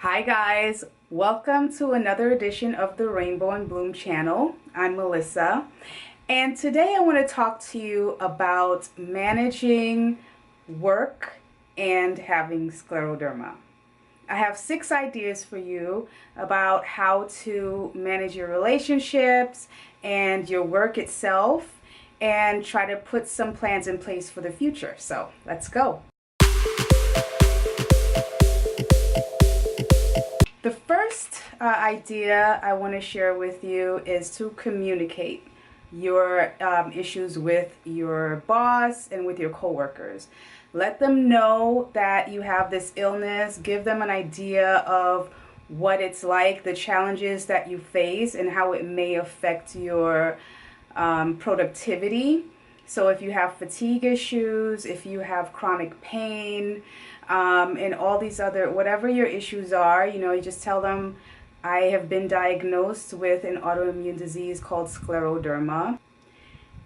Hi guys, welcome to another edition of the Rainbow and Bloom channel. I'm Melissa, and today I want to talk to you about managing work and having scleroderma. I have 6 ideas for you about how to manage your relationships and your work itself and try to put some plans in place for the future. So let's go. The first idea I want to share with you is to communicate your issues with your boss and with your coworkers. Let them know that you have this illness. Give them an idea of what it's like, the challenges that you face, and how it may affect your productivity. So if you have fatigue issues, if you have chronic pain, and all these other, whatever your issues are, you just tell them, I have been diagnosed with an autoimmune disease called scleroderma,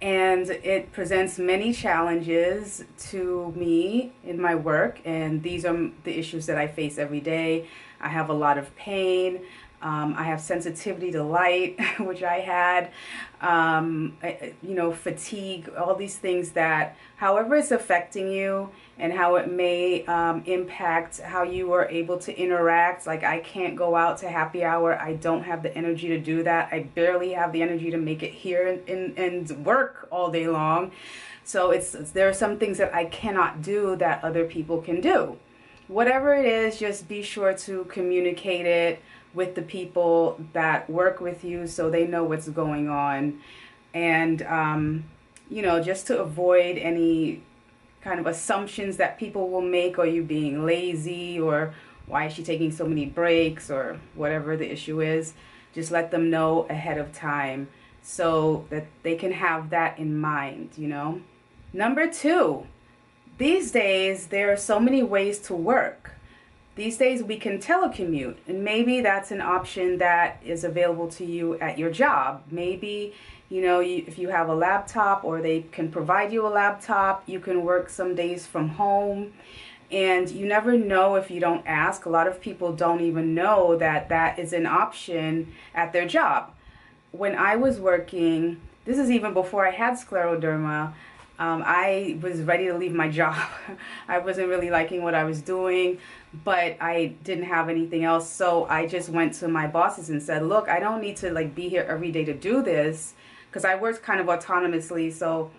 and it presents many challenges to me in my work, and these are the issues that I face every day. I have a lot of pain. I have sensitivity to light, which I had, fatigue, all these things that, however it's affecting you and how it may impact how you are able to interact. Like, I can't go out to happy hour. I don't have the energy to do that. I barely have the energy to make it here and work all day long. So there are some things that I cannot do that other people can do. Whatever it is, just be sure to communicate it with the people that work with you so they know what's going on. And, just to avoid any kind of assumptions that people will make, or you being lazy, or why is she taking so many breaks, or whatever the issue is. Just let them know ahead of time so that they can have that in mind, Number 2, these days there are so many ways to work. These days we can telecommute, and maybe that's an option that is available to you at your job. Maybe, if you have a laptop, or they can provide you a laptop, you can work some days from home. And you never know if you don't ask. A lot of people don't even know that that is an option at their job. When I was working, this is even before I had scleroderma, I was ready to leave my job. I wasn't really liking what I was doing, but I didn't have anything else. So I just went to my bosses and said, look, I don't need to be here every day to do this, because I worked kind of autonomously. So,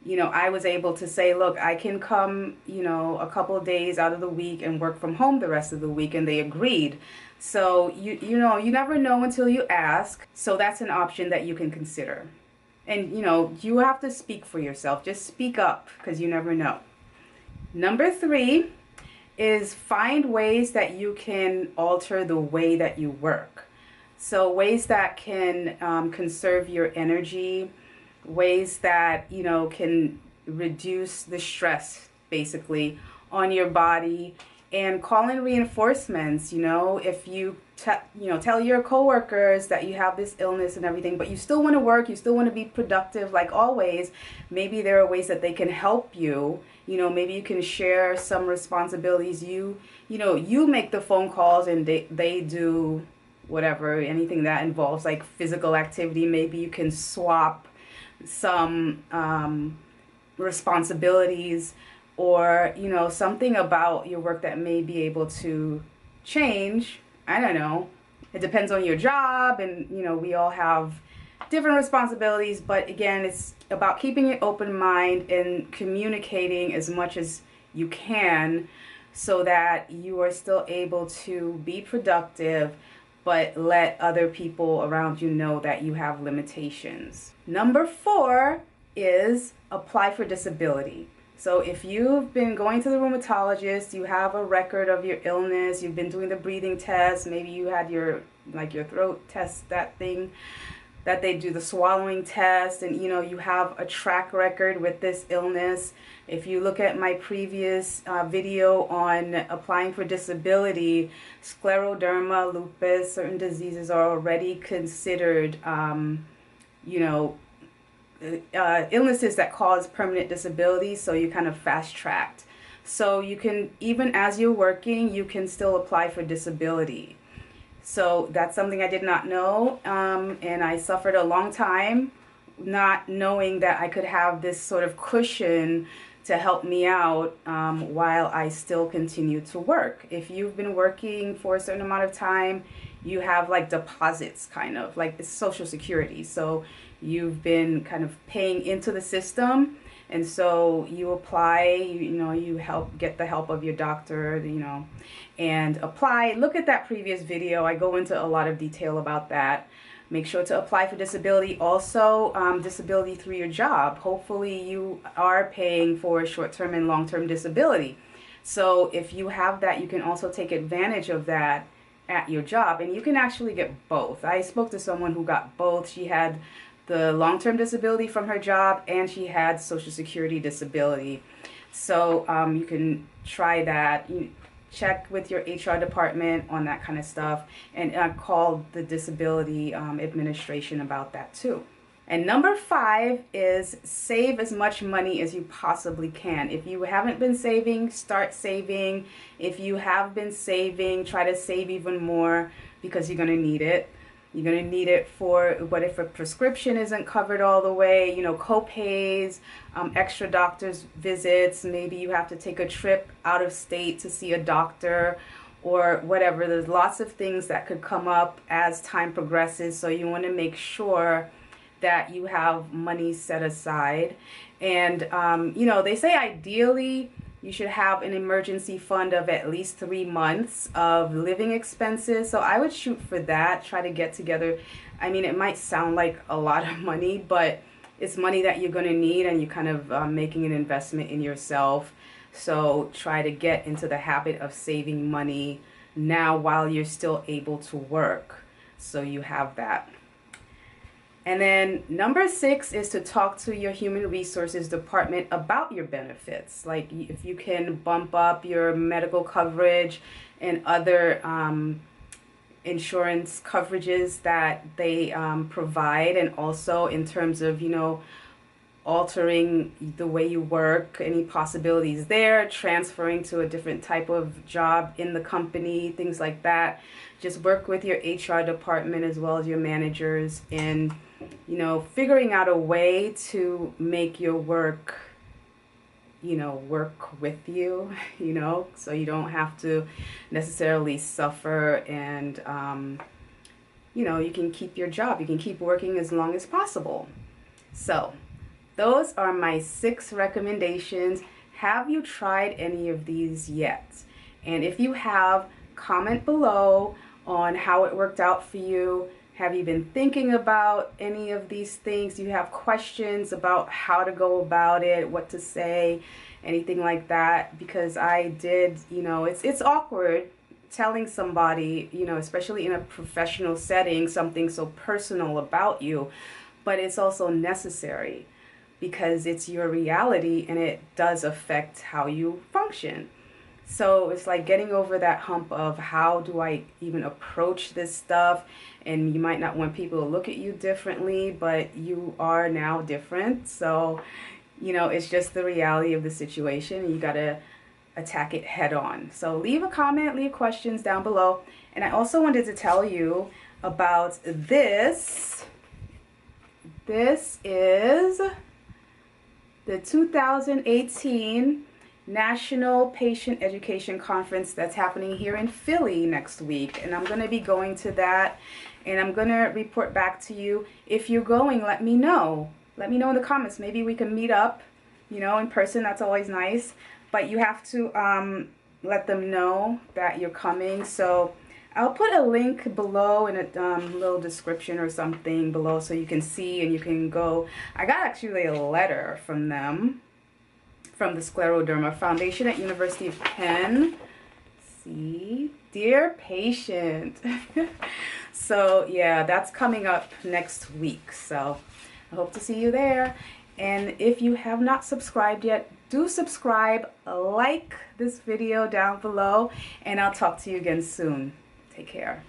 I was able to say, look, I can come, a couple of days out of the week and work from home the rest of the week. And they agreed. So, you never know until you ask. So that's an option that you can consider. And, you have to speak for yourself. Just speak up, because you never know. Number 3 is find ways that you can alter the way that you work. So ways that can conserve your energy, ways that, can reduce the stress, basically, on your body. And call in reinforcements, if you tell your coworkers that you have this illness and everything, but you still want to work, you still want to be productive like always, maybe there are ways that they can help you. Maybe you can share some responsibilities. You make the phone calls, and they do whatever, anything that involves like physical activity. Maybe you can swap some responsibilities, or something about your work that may be able to change. I don't know. It depends on your job, and we all have different responsibilities, but again, it's about keeping an open mind and communicating as much as you can so that you are still able to be productive, but let other people around you know that you have limitations. Number 4 is apply for disability. So if you've been going to the rheumatologist, you have a record of your illness, you've been doing the breathing test, maybe you had your throat test, that thing that they do, the swallowing test, and you have a track record with this illness. If you look at my previous video on applying for disability, scleroderma, lupus, certain diseases are already considered, illnesses that cause permanent disability, so you kind of fast-tracked. So you can, even as you're working, you can still apply for disability. So that's something I did not know, and I suffered a long time not knowing that I could have this sort of cushion to help me out while I still continue to work. If you've been working for a certain amount of time, you have like deposits, kind of like it's Social Security. So you've been kind of paying into the system, and so you apply, you help get the help of your doctor, and apply. Look at that previous video. I go into a lot of detail about that. Make sure to apply for disability. Also, disability through your job. Hopefully you are paying for short-term and long-term disability. So if you have that, you can also take advantage of that at your job. And you can actually get both. I spoke to someone who got both. She had the long-term disability from her job, and she had Social Security disability. So you can try that. Check with your HR department on that kind of stuff, and call the disability administration about that too. And number 5 is save as much money as you possibly can. If you haven't been saving, start saving. If you have been saving, try to save even more, because you're going to need it. You're going to need it for what if a prescription isn't covered all the way, co-pays, extra doctor's visits. Maybe you have to take a trip out of state to see a doctor or whatever. There's lots of things that could come up as time progresses. So you want to make sure that you have money set aside. And, they say ideally you should have an emergency fund of at least 3 months of living expenses. So I would shoot for that, try to get together. I mean, it might sound like a lot of money, but it's money that you're going to need, and you're kind of making an investment in yourself. So try to get into the habit of saving money now while you're still able to work. So you have that. And then number 6 is to talk to your human resources department about your benefits. Like if you can bump up your medical coverage and other insurance coverages that they provide, and also in terms of, altering the way you work, any possibilities there, transferring to a different type of job in the company, things like that. Just work with your HR department as well as your managers in, figuring out a way to make your work, work with you, so you don't have to necessarily suffer, and, you can keep your job. You can keep working as long as possible. So those are my 6 recommendations. Have you tried any of these yet? And if you have, comment below on how it worked out for you. Have you been thinking about any of these things? Do you have questions about how to go about it, what to say, anything like that? Because I did, it's awkward telling somebody, especially in a professional setting, something so personal about you, but it's also necessary, because it's your reality and it does affect how you function. So it's like getting over that hump of how do I even approach this stuff, and you might not want people to look at you differently, but you are now different. So, it's just the reality of the situation, and you gotta attack it head on. So leave a comment, leave questions down below. And I also wanted to tell you about this. This is the 2018 National Patient Education Conference that's happening here in Philly next week. And I'm going to be going to that, and I'm going to report back to you. If you're going, let me know. Let me know in the comments. Maybe we can meet up, in person. That's always nice. But you have to let them know that you're coming. So I'll put a link below in a little description or something below, so you can see and you can go. I got actually a letter from them, from the Scleroderma Foundation at University of Penn. See, dear patient. So yeah, that's coming up next week. So I hope to see you there. And if you have not subscribed yet, do subscribe, like this video down below, and I'll talk to you again soon. Take care.